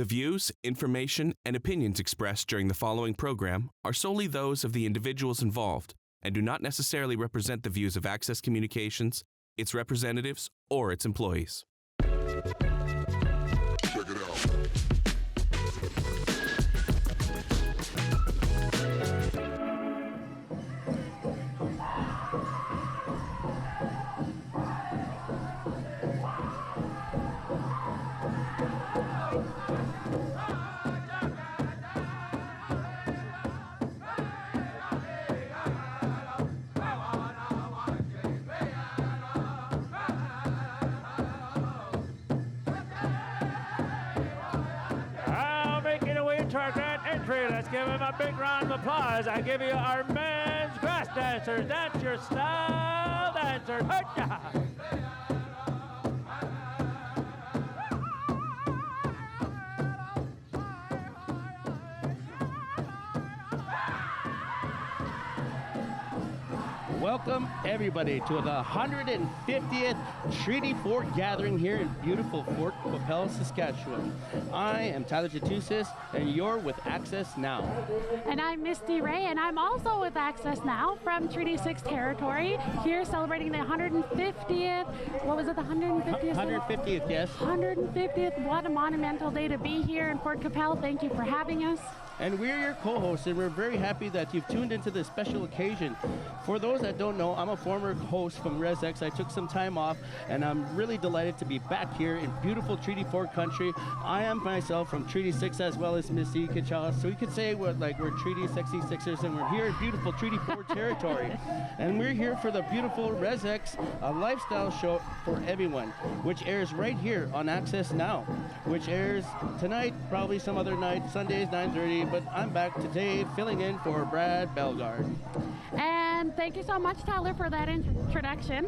The views, information, and opinions expressed during the following program are solely those of the individuals involved and do not necessarily represent the views of Access Communications, its representatives, or its employees. Check it out. Let's give him a big round of applause. I give you our men's grass dancers. That's your style dancers. Welcome, everybody, to the 150th Treaty 4 gathering here in beautiful Fort Qu'Appelle, Saskatchewan. I am Tyler Tootoosis, and you're with Access Now. And I'm Misty Ray, and I'm also with Access Now from Treaty 6 territory, here celebrating the 150th, what was it, the 150th? 150th, yes. 150th, what a monumental day to be here in Fort Qu'Appelle. Thank you for having us. And we're your co-hosts, and we're very happy that you've tuned into this special occasion. For those that don't know, I'm a former host from RezX. I took some time off, and I'm really delighted to be back here in beautiful Treaty 4 country. I am myself from Treaty 6 as well as Misty Kachal. So we could say we're Treaty 66ers, and we're here in beautiful Treaty 4 territory. And we're here for the beautiful RezX, a lifestyle show for everyone, which airs right here on Access Now, which airs tonight, probably some other night, Sundays, 9:30. But I'm back today filling in for Brad Bellegarde. And thank you so much, Tyler, for that introduction.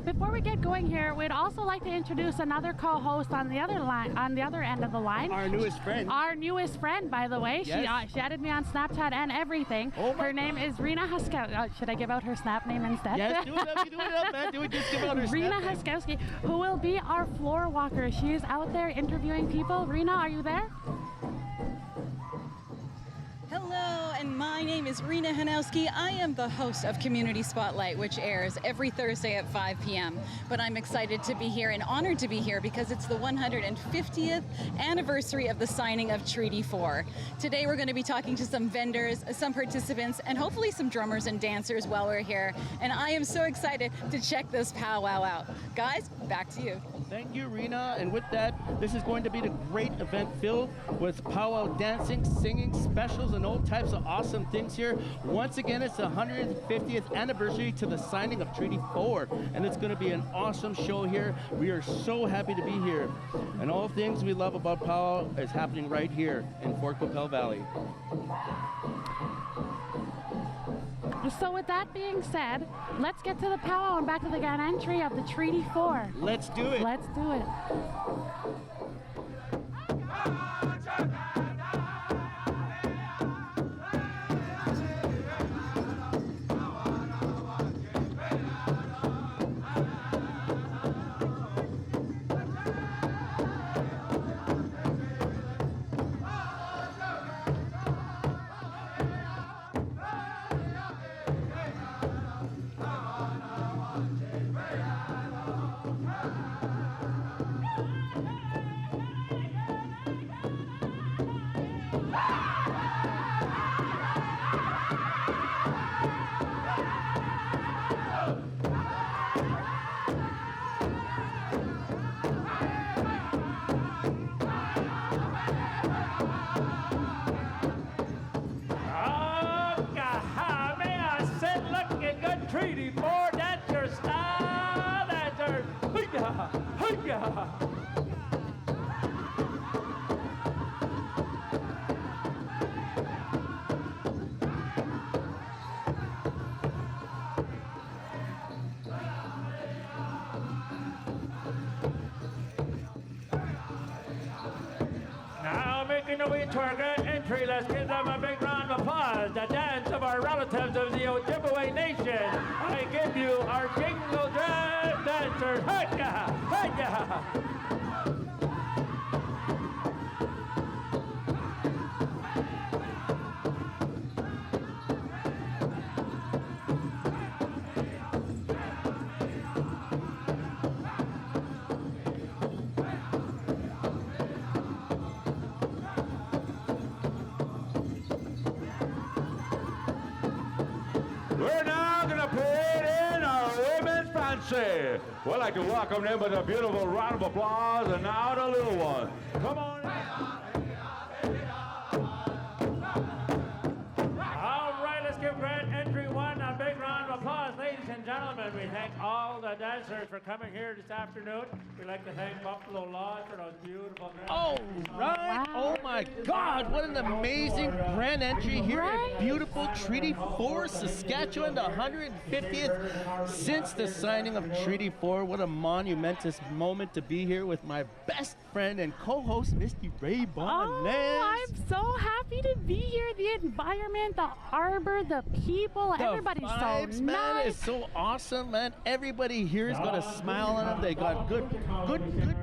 Before we get going here, we'd also like to introduce another co-host on the other line, on the other end of the line. Our newest friend. Our newest friend, by the way. Yes. She added me on Snapchat and everything. Oh, her name is Rina Hanowski. Should I give out her Snap name instead? Yes, do it up, man. Do it, just give out her Rina Snap name. Hanowski, who will be our floor walker. She is out there interviewing people. Rina, are you there? Hello, and my name is Rina Hanowski. I am the host of Community Spotlight, which airs every Thursday at 5 p.m. But I'm excited to be here and honored to be here because it's the 150th anniversary of the signing of Treaty 4. Today we're going to be talking to some vendors, some participants, and hopefully some drummers and dancers while we're here. And I am so excited to check this powwow out. Guys, back to you. Thank you, Rina. And with that, this is going to be the great event filled with powwow dancing, singing, specials, and all types of awesome things here. Once again, it's the 150th anniversary to the signing of Treaty 4, and it's going to be an awesome show here. We are so happy to be here. And all things we love about powwow is happening right here in Fort Qu'Appelle Valley. So with that being said, let's get to the powwow and back to the grand entry of the Treaty 4. Let's do it. Let's do it. Treaty 4, that's your style, that's your hoo-yah. Now making our way to our grand entry, let's give them a big round of applause. The dance of our relatives of the Ojibwe Nation. I give you our jingle drum dancers. Hi-ya! Hi-ya! Hanowski. We'd like to welcome them with a beautiful round of applause, and now the little one. Come on in. All right, let's give grand entry one a big round of applause. Ladies and gentlemen, we thank all the dancers for coming here this afternoon. We'd like to thank Buffalo Lodge for those beautiful grand All right. Oh my God, what an amazing grand entry here Right. in beautiful Treaty 4, Saskatchewan, the 150th since the signing of Treaty 4. What a monumentous moment to be here with my best friend and co-host, Misty Ray Bonnet. Oh, I'm so happy to be here. The environment, the harbor, the people, everybody's vibes, so man, nice. is so awesome, man. Everybody here has got a smile on them. They got good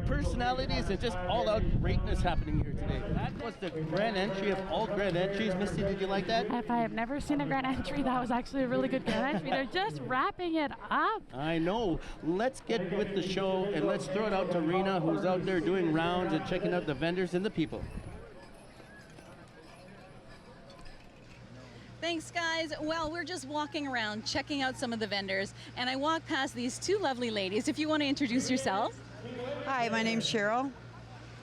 personalities and just all-out greatness happening here today. That was the grand entry of all grand entries. Misty, did you like that? If I have never seen a grand entry, that was actually a really good grand entry. They're just wrapping it up. I know. Let's get with the show and let's throw it out to Rina, who's out there doing rounds and checking out the vendors and the people. Thanks, guys. Well, we're just walking around, checking out some of the vendors, and I walked past these two lovely ladies. If you want to introduce yourselves. Hi, my name's Cheryl.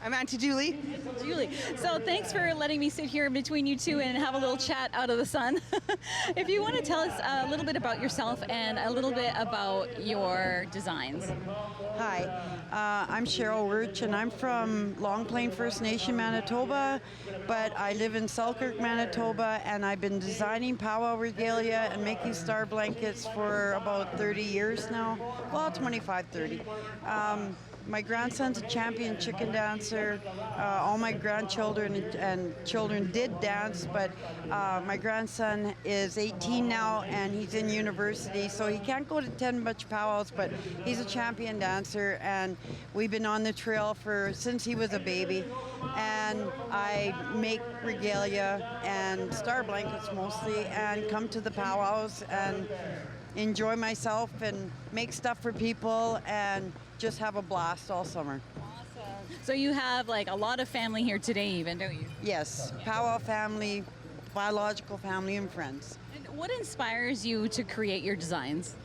I'm Auntie Julie. Julie. So thanks for letting me sit here between you two and have a little chat out of the sun. If you want to tell us a little bit about yourself and a little bit about your designs. Hi, I'm Cheryl Wirch, and I'm from Long Plain First Nation, Manitoba, but I live in Selkirk, Manitoba, and I've been designing powwow regalia and making star blankets for about 30 years now. Well, 25, 30. My grandson's a champion chicken dancer. All my grandchildren and children did dance, but my grandson is 18 now and he's in university, so he can't go to 10 much powwows, but he's a champion dancer, and we've been on the trail since he was a baby. And I make regalia and star blankets mostly, and come to the powwows and enjoy myself and make stuff for people and just have a blast all summer. Awesome. So you have like a lot of family here today even, don't you? Yes, powwow family, biological family, and friends. And what inspires you to create your designs?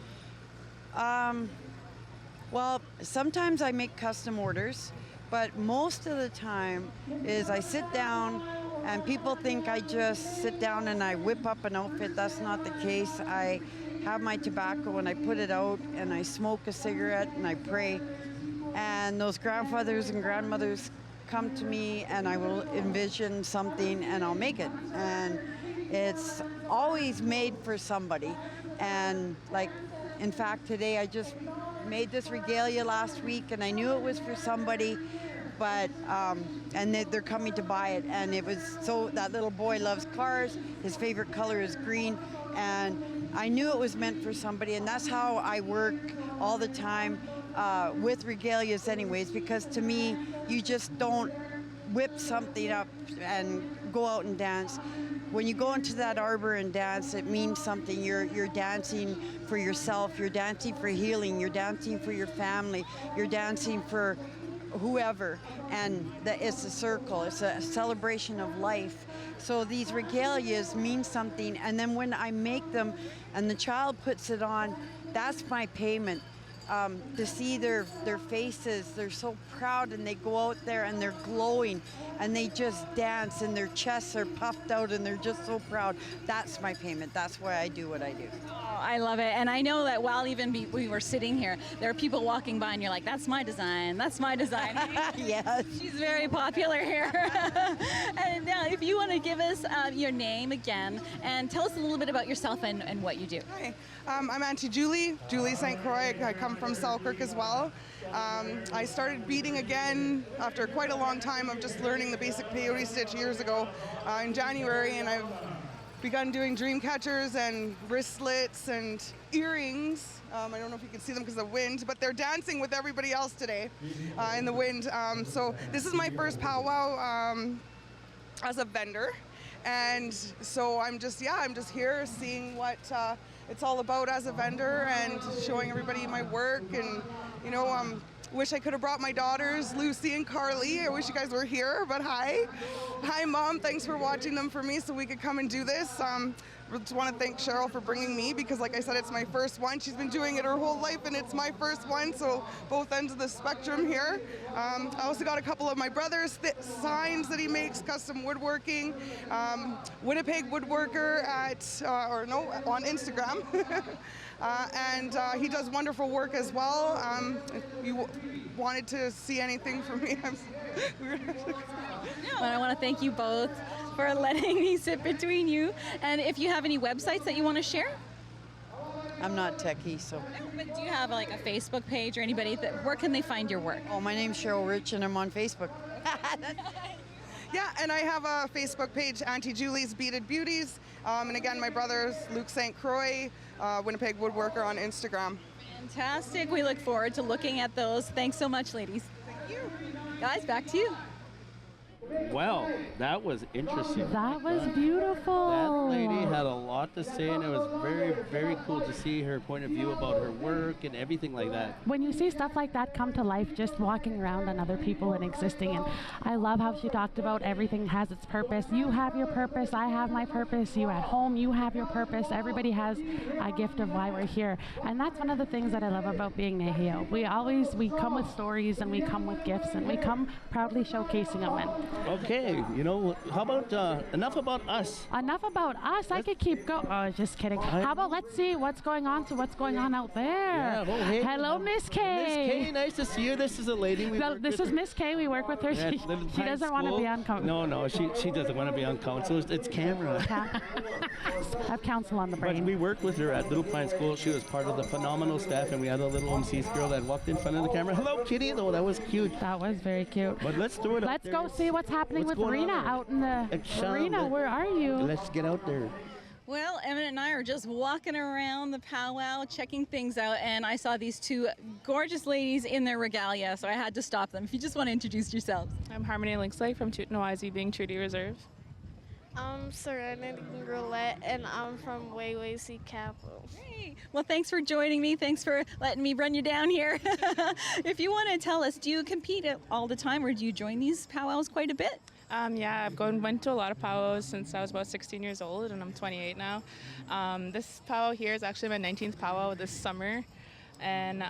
Well, sometimes I make custom orders, but most of the time is I sit down and people think I just sit down and I whip up an outfit. That's not the case. I have my tobacco and I put it out and I smoke a cigarette and I pray. And those grandfathers and grandmothers come to me and I will envision something and I'll make it. And it's always made for somebody. And like, in fact, today I just made this regalia last week and I knew it was for somebody, but and they're coming to buy it. And it was so, that little boy loves cars, his favorite color is green, and I knew it was meant for somebody, and that's how I work all the time with regalias anyways, because to me, you just don't whip something up and go out and dance. When you go into that arbor and dance, it means something. You're dancing for yourself, you're dancing for healing, you're dancing for your family, you're dancing for whoever, and it's a circle, it's a celebration of life. So these regalias mean something, and then when I make them and the child puts it on, that's my payment. To see their faces, they're so proud, and they go out there and they're glowing and they just dance and their chests are puffed out and they're just so proud. That's my payment. That's why I do what I do. Oh, I love it. And I know that while we were sitting here, there are people walking by and you're like, that's my design, that's my design. Yes. She's very popular here. And now if you want to give us your name again and tell us a little bit about yourself and what you do. Hi, I'm Auntie Julie St. Croix. I come from Selkirk as well. I started beading again after quite a long time of just learning the basic peyote stitch years ago in January, and I've begun doing dream catchers and wristlets and earrings. I don't know if you can see them because of the wind, but they're dancing with everybody else today in the wind. So this is my first powwow as a vendor. And so I'm just here seeing what it's all about as a vendor and showing everybody my work. And, wish I could have brought my daughters, Lucy and Carly. I wish you guys were here, but hi. Hi, Mom. Thanks for watching them for me so we could come and do this. just want to thank Cheryl for bringing me, because like I said, it's my first one. She's been doing it her whole life and it's my first one, so both ends of the spectrum here. I also got a couple of my brother's signs that he makes, custom woodworking. Winnipeg Woodworker on Instagram. And he does wonderful work as well. If you wanted to see anything from me, I want to thank you both for letting me sit between you. And if you have any websites that you want to share? I'm not techie, so. But do you have like a Facebook page or anybody where can they find your work? Oh, my name's Cheryl Rich and I'm on Facebook. Yeah, and I have a Facebook page, Auntie Julie's Beaded Beauties. And again, my brother's Luke St. Croix, Winnipeg Woodworker on Instagram. Fantastic. We look forward to looking at those. Thanks so much, ladies. Thank you. Guys, back to you. Well, that was interesting. That was beautiful. That lady had a lot to say, and it was very, very cool to see her point of view about her work and everything like that. When you see stuff like that come to life, just walking around on other people and existing, and I love how she talked about everything has its purpose. You have your purpose, I have my purpose, you at home, you have your purpose. Everybody has a gift of why we're here, and that's one of the things that I love about being Nehio. We come with stories, and we come with gifts, and we come proudly showcasing them. And okay, how about enough about us? enough about us. I could keep going. Oh, just kidding. How about let's see what's going on out there. Yeah, well, hey, hello, Miss K. Miss K, nice to see you. This is a lady This is Miss K. We work with her. Yeah, she doesn't want to be on council. No, she doesn't want to be on council. It's camera. I have council on the brain. But we worked with her at Little Pine School. She was part of the phenomenal staff, and we had a little MC's girl that walked in front of the camera. Hello, kitty. Oh, that was cute. That was very cute. But let's do it. Let's go see what's happening with Rina out in the arena. Where are you? Let's get out there. Well, Emmett and I are just walking around the powwow, checking things out, and I saw these two gorgeous ladies in their regalia, so I had to stop them. If you just want to introduce yourselves. I'm Harmony Linkslake from Tootoosis, being Treaty Reserve. I'm Serenity Roulette, and I'm from Wayway Capital. Hey, well, thanks for joining me. Thanks for letting me run you down here. If you want to tell us, do you compete all the time, or do you join these powwows quite a bit? Yeah, I've went to a lot of powwows since I was about 16 years old, and I'm 28 now. This powwow here is actually my 19th powwow this summer, and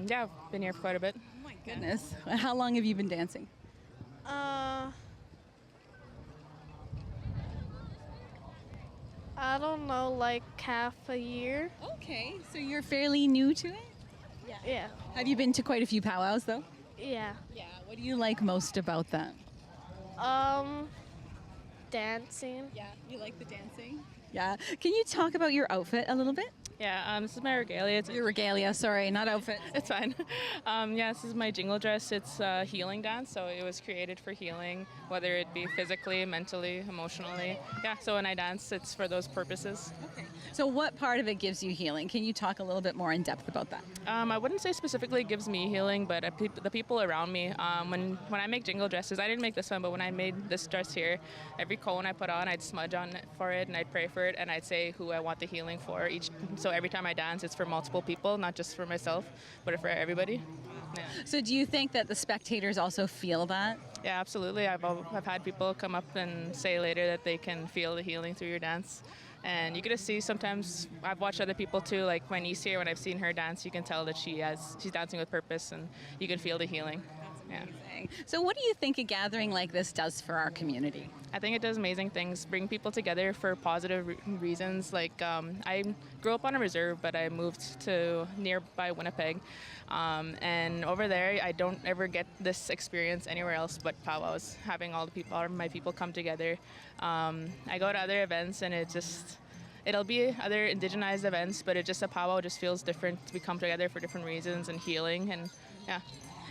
yeah, I've been here for quite a bit. Oh my goodness. Yeah. How long have you been dancing? I don't know, like half a year. Okay, so you're fairly new to it? Yeah. Have you been to quite a few powwows, though? Yeah. Yeah. What do you like most about them? Dancing. Yeah, you like the dancing? Yeah. Can you talk about your outfit a little bit? Yeah, this is my regalia. Your regalia, sorry, not outfit. It's fine. Yeah, this is my jingle dress. It's a healing dance, so it was created for healing, whether it be physically, mentally, emotionally. Yeah, so when I dance, it's for those purposes. Okay. So what part of it gives you healing? Can you talk a little bit more in depth about that? I wouldn't say specifically it gives me healing, but the people around me, when I make jingle dresses, I didn't make this one, but when I made this dress here, every cone I put on, I'd smudge on it for it, and I'd pray for it, and I'd say who I want the healing for. So every time I dance, it's for multiple people, not just for myself, but for everybody. Yeah. So do you think that the spectators also feel that? Yeah, absolutely. I've had people come up and say later that they can feel the healing through your dance. And you get to see sometimes, I've watched other people too, like my niece here, when I've seen her dance, you can tell that she's dancing with purpose, and you can feel the healing. That's amazing. So what do you think a gathering like this does for our community? I think it does amazing things, bring people together for positive reasons. Like I grew up on a reserve, but I moved to nearby Winnipeg. And over there, I don't ever get this experience anywhere else but powwows, having all my people come together. I go to other events, and it'll be other indigenized events, but a powwow just feels different. We come together for different reasons and healing, and yeah.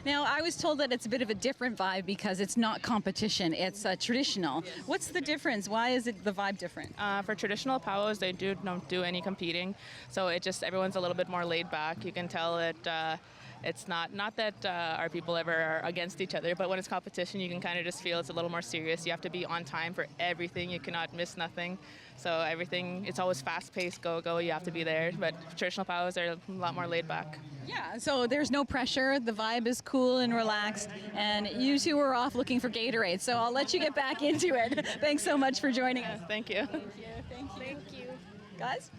Now, I was told that it's a bit of a different vibe because it's not competition, it's traditional. What's the difference? Why is the vibe different? For traditional powwows, they don't do any competing, so everyone's a little bit more laid back. You can tell that it's not that our people ever are against each other, but when it's competition, you can kind of just feel it's a little more serious. You have to be on time for everything. You cannot miss nothing. So it's always fast-paced, go, you have to be there. But traditional powwows are a lot more laid back. Yeah, so there's no pressure. The vibe is cool and relaxed. And you two were off looking for Gatorade, so I'll let you get back into it. Thanks so much for joining us. Thank you. Thank you. Thank you. Guys?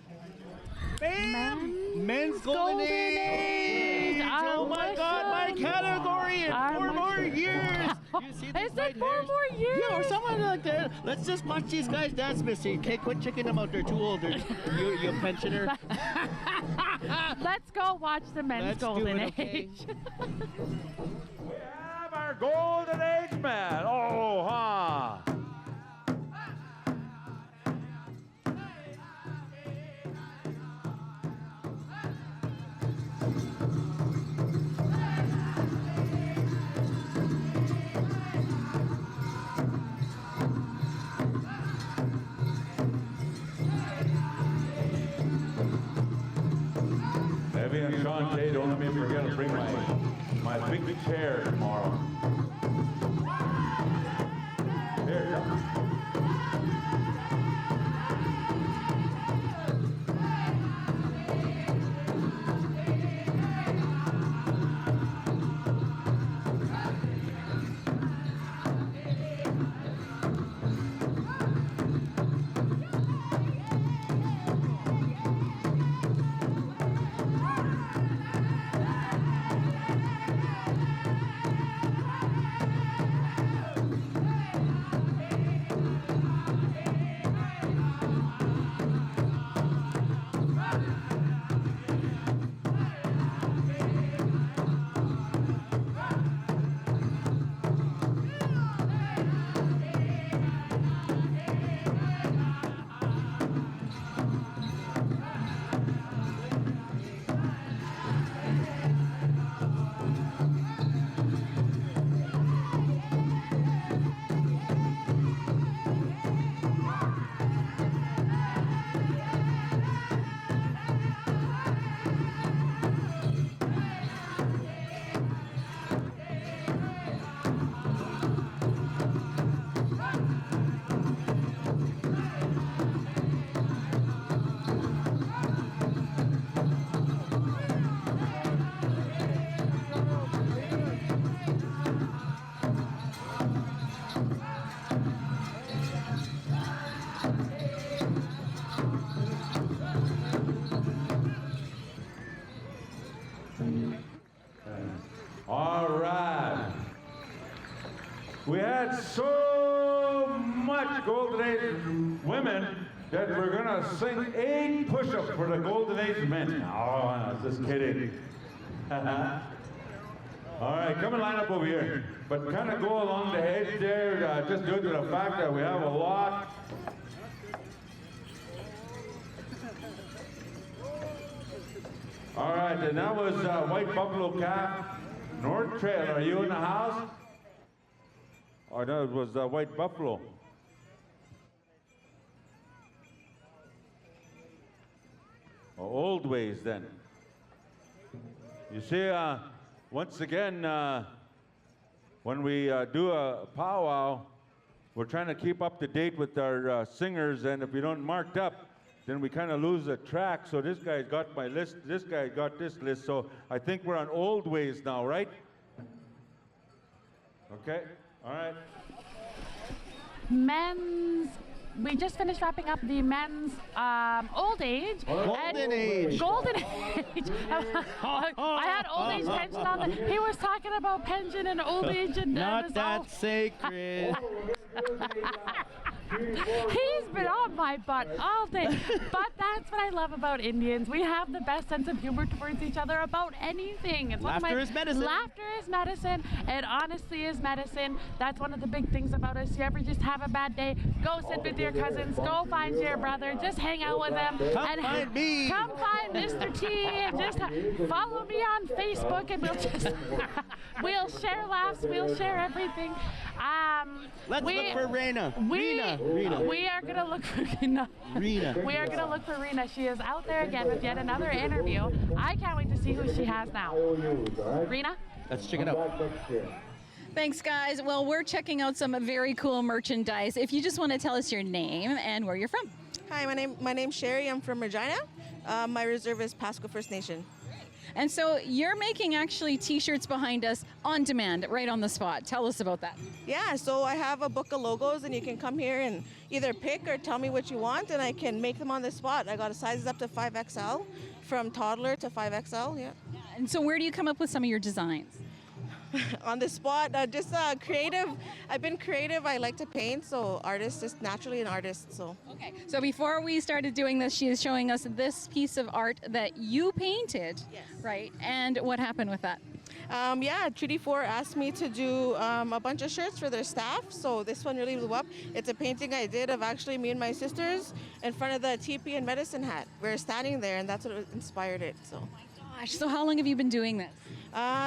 Men's Golden Age! Oh my God, my category in 4 more years! You see these Is it 4 more years? Yeah, or something like that. Let's just watch these guys dance, Misty. Okay, quit checking them out. They're too old. You pensioner. Let's go watch the Men's Golden Age. We have our Golden Age man. Oh, huh. Debbie and Sean Kay, don't let me forget to bring my big chair tomorrow. Here it comes. All right. We had so much Golden Age women that we're going to sing 8 push-ups for the Golden Age men. Oh, I was just kidding. All right, come and line up over here. But kind of go along the edge there, just due to the fact that we have a lot. All right, and that was White Buffalo Calf, North Trail. Are you in the house? Oh, no, it was White Buffalo. Oh, old ways then. You see, once again, when we do a powwow, we're trying to keep up to date with our singers, and if we don't mark up, then we kind of lose a track. So this guy's got my list, this guy got this list, so I think we're on old ways now, right? Okay, all right. Men's, we just finished wrapping up the men's old age. Golden Age. Golden Age. I had old age pension on the, he was talking about pension and old age and Not that sacred. He's been on my butt all day. But that's what I love about Indians. We have the best sense of humor towards each other about anything. It's Laughter is medicine. Laughter is medicine, and honesty is medicine. That's one of the big things about us. You ever just have a bad day, go sit with your cousins, go find your brother, just hang out with them. Come find me. Come find Mr. T. And just follow me on Facebook, and we'll just we'll share laughs, we'll share everything. Let's look for Rina. Rina. We are going to look for Rina. Rina. We are going to look for Rina. She is out there again with yet another interview. I can't wait to see who she has now. Rina? Let's check it out. Thanks, guys. Well, we're checking out some very cool merchandise. If you just want to tell us your name and where you're from. Hi, my name's Sherry. I'm from Regina. My reserve is Pasco First Nation. And so you're making actually t-shirts behind us on demand, right on the spot. Tell us about that. Yeah, so I have a book of logos, and you can come here and either pick or tell me what you want, and I can make them on the spot. I got sizes up to 5XL, from toddler to 5XL, yeah. And so where do you come up with some of your designs? On the spot, just creative. I've been creative. I like to paint, so artist, just naturally an artist. So. Okay. So before we started doing this, she is showing us this piece of art that you painted, yes. Right? And what happened with that? Yeah, Treaty 4 asked me to do a bunch of shirts for their staff, so this one really blew up. It's a painting I did of actually me and my sisters in front of the teepee and medicine hat. We're standing there, and that's what inspired it. So. Oh my gosh! So how long have you been doing this?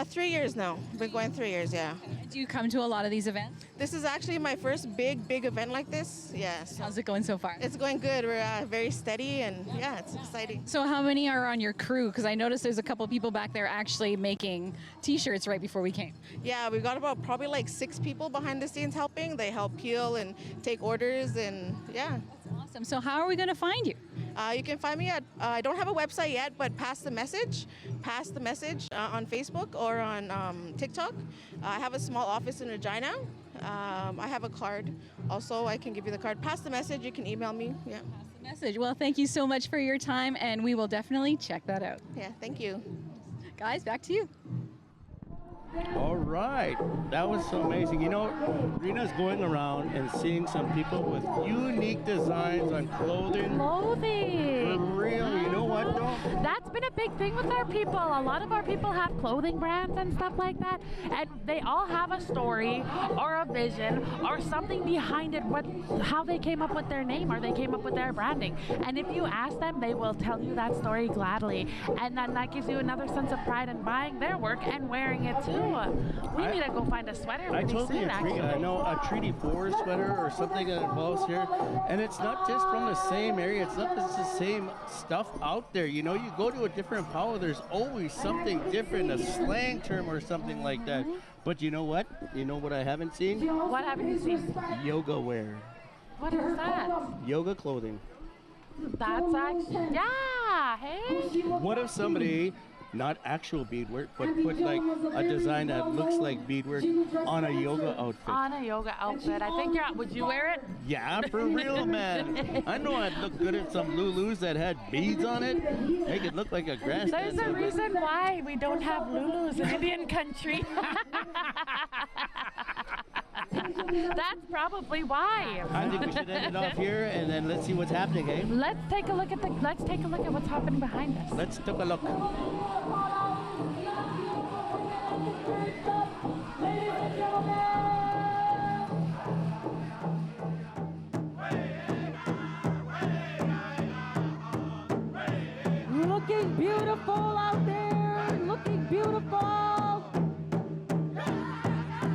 3 years now. Been going 3 years, yeah. Do you come to a lot of these events? This is actually my first big event like this. Yeah. So how's it going so far? It's going good. We're very steady, and yeah, it's exciting. So how many are on your crew? Because I noticed there's a couple people back there actually making t-shirts right before we came. Yeah, we've got about probably like 6 people behind the scenes helping. They help peel and take orders, and yeah. That's awesome. So how are we going to find you? You can find me at, I don't have a website yet, but pass the message on Facebook or on TikTok. I have a small office in Regina. I have a card. Also, I can give you the card. Pass the message. You can email me. Yeah. Pass the message. Well, thank you so much for your time, and we will definitely check that out. Yeah, thank you. Guys, back to you. All right, that was so amazing. You know, Rina's going around and seeing some people with unique designs on clothing. Clothing. For real, you know what though? That's been a big thing with our people. A lot of our people have clothing brands and stuff like that, and they all have a story or a vision or something behind it, how they came up with their name or they came up with their branding. And if you ask them, they will tell you that story gladly, and then that gives you another sense of pride in buying their work and wearing it too. We need to go find a sweater I pretty totally soon, agree. actually. I know a Treaty 4 sweater or something that involves here, and it's not just from the same area. It's not just the same stuff out there. You know, you go to a different powwow, there's always something different, a slang term or something like that. But you know what? You know what I haven't seen? What haven't you seen? Yoga wear. What is that? Yoga clothing. That's actually, yeah, hey. What if somebody, not actual beadwork, but put like a design that looks like beadwork on a yoga outfit? On a yoga outfit. I think would you wear it? Yeah, for real, man. I know I'd look good at some Lulus that had beads on it. Make it look like a grass There's dance. a reason why we don't have Lulus in Indian country. That's probably why. I think we should end it off here, and then let's see what's happening, eh? Let's take a look at what's happening behind us. Let's take a look. Looking beautiful out there, looking beautiful.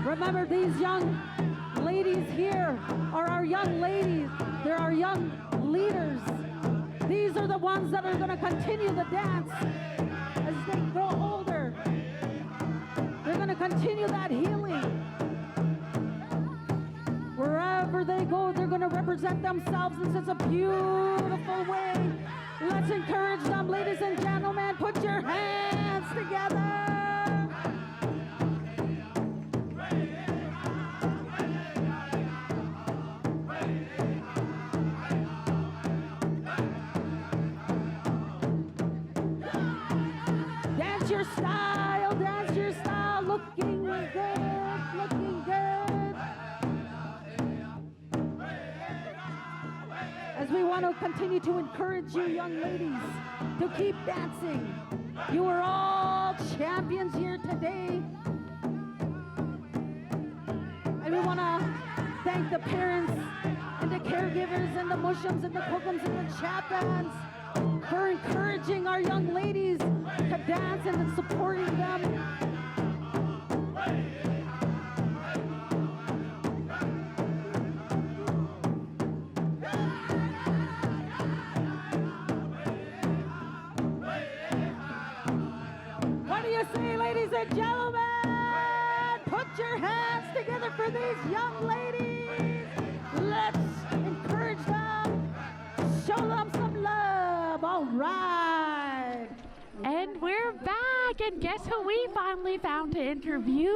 Remember, these young ladies here are our young ladies. They're our young leaders. These are the ones that are going to continue the dance as they grow older. They're going to continue that healing. Wherever they go, they're going to represent themselves in such a beautiful way. Let's encourage them, ladies and gentlemen. Put your hands together. Dance your style, looking good. As we want to continue to encourage you, young ladies, to keep dancing. You are all champions here today. And we want to thank the parents and the caregivers and the mushums and the cookums and the chaplains for encouraging our young ladies to dance and supporting them. What do you say, ladies and gentlemen? Put your hands together for these young ladies. Let's encourage them, show them some love. All right. And we're back. back, and guess who we finally found to interview?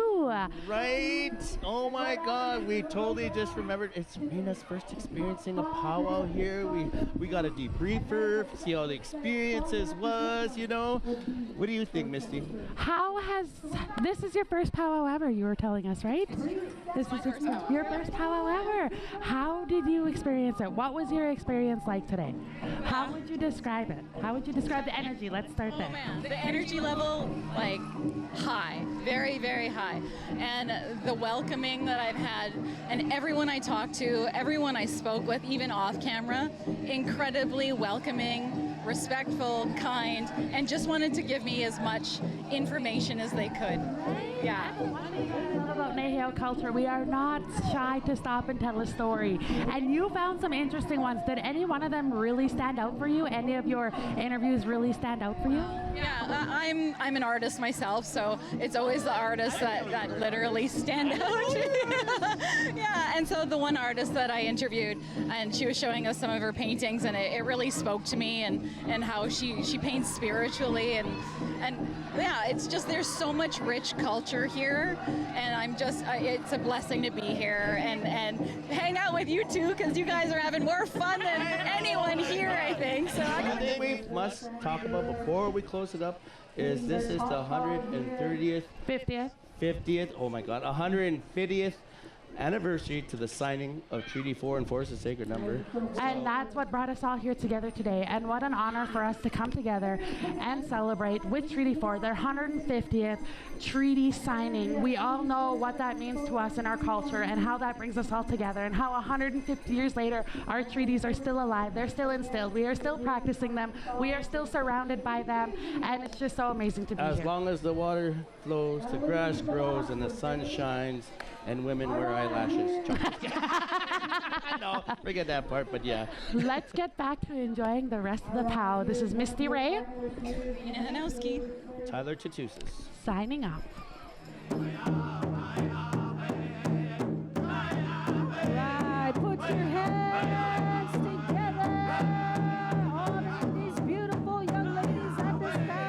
Right? Oh my God, we totally just remembered it's Rina's first experiencing a powwow here. We got a debrief her, see how the experiences was, you know. What do you think, Misty? This is your first powwow ever, you were telling us, right? This is your first powwow ever. How did you experience it? What was your experience like today? How would you describe it? How would you describe the energy? Let's start there. Oh man, the energy level, like high, very, very high. And the welcoming that I've had, and everyone I talked to, everyone I spoke with, even off camera, incredibly welcoming, respectful, kind, and just wanted to give me as much information as they could. Yeah. About Naheo culture, we are not shy to stop and tell a story. And you found some interesting ones. Did any one of them really stand out for you? Any of your interviews really stand out for you? Yeah, I'm an artist myself, so it's always the artists that literally stand out. Yeah, and so the one artist that I interviewed, and she was showing us some of her paintings, and it really spoke to me, and how she paints spiritually, and yeah, it's just there's so much rich culture here, and it's a blessing to be here and hang out with you two, because you guys are having more fun than anyone here, I think. So one thing we must talk about before we close it up is this is the 130th 50th, oh my God, 150th anniversary to the signing of Treaty 4 and 4 is a sacred number. And that's what brought us all here together today. And what an honor for us to come together and celebrate with Treaty 4, their 150th treaty signing. We all know what that means to us in our culture and how that brings us all together, and how 150 years later, our treaties are still alive. They're still instilled. We are still practicing them. We are still surrounded by them. And it's just so amazing to be here. As long as the water flows, the grass grows, and the sun shines, and women wear eyelashes. No, forget that part, but yeah. Let's get back to enjoying the rest of the POW. This is Misty Ray. Rina Hanowski. Tyler Tootoosis. Signing off. Right, put your hands together. All of these beautiful young ladies at this time.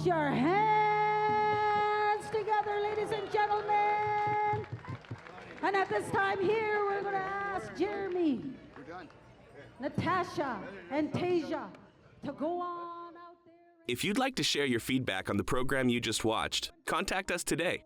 Your hands together, ladies and gentlemen. And at this time here, we're going to ask Jeremy, Natasha, and Tasia to go on out there. If you'd like to share your feedback on the program you just watched, contact us today